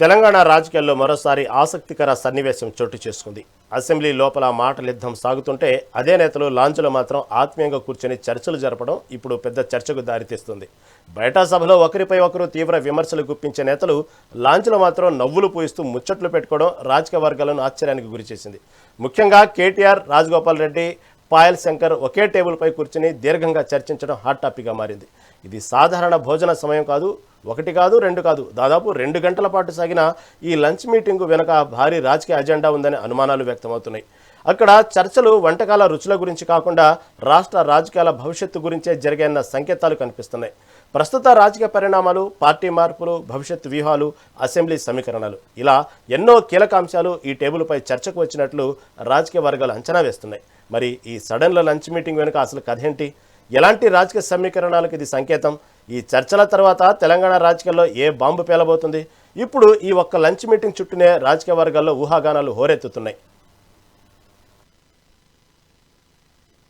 తెలంగాణ రాజకీయాల్లో మరోసారి ఆసక్తికర సన్నివేశం చోటు చేసుకుంది. అసెంబ్లీ లోపల మాటల యుద్ధం సాగుతుంటే అదే నేతలు లాంజ్లో మాత్రం ఆత్మీయంగా కూర్చొని చర్చలు జరపడం ఇప్పుడు పెద్ద చర్చకు దారితీస్తుంది. బయటా సభలో ఒకరిపై ఒకరు తీవ్ర విమర్శలు గుప్పించే నేతలు లాంజ్లో మాత్రం నవ్వులు పూయిస్తూ ముచ్చట్లు పెట్టుకోవడం రాజకీయ వర్గాలను ఆశ్చర్యానికి గురిచేసింది. ముఖ్యంగా కేటీఆర్, రాజగోపాల్ రెడ్డి, పాయల్ శంకర్ ఒకే టేబుల్పై కూర్చుని దీర్ఘంగా చర్చించడం హాట్ టాపిక్గా మారింది. ఇది సాధారణ భోజన సమయం కాదు, ఒకటి కాదు, రెండు కాదు, దాదాపు 2 గంటల పాటు సాగిన ఈ లంచ్ మీటింగు వెనుక భారీ రాజకీయ అజెండా ఉందనే అనుమానాలు వ్యక్తమవుతున్నాయి. అక్కడ చర్చలు వంటకాల రుచుల గురించి కాకుండా రాష్ట్ర రాజకీయాల భవిష్యత్తు గురించే జరిగాయన్న సంకేతాలు కనిపిస్తున్నాయి. ప్రస్తుత రాజకీయ పరిణామాలు, పార్టీ మార్పులు, భవిష్యత్తు వ్యూహాలు, అసెంబ్లీ సమీకరణలు, ఇలా ఎన్నో కీలక అంశాలు ఈ టేబుల్పై చర్చకు వచ్చినట్లు రాజకీయ వర్గాలు అంచనా వేస్తున్నాయి. మరి ఈ సడన్ల లంచ్ మీటింగ్ వెనుక అసలు కథ ఏంటి? ఎలాంటి రాజకీయ సమీకరణాలకు ఇది సంకేతం? ఈ చర్చల తర్వాత తెలంగాణ రాజకీయాల్లో ఏ బాంబు పేలబోతుంది? ఇప్పుడు ఈ ఒక్క లంచ్ మీటింగ్ చుట్టూనే రాజకీయ వర్గాల్లో ఊహాగానాలు హోరెత్తుతున్నాయి.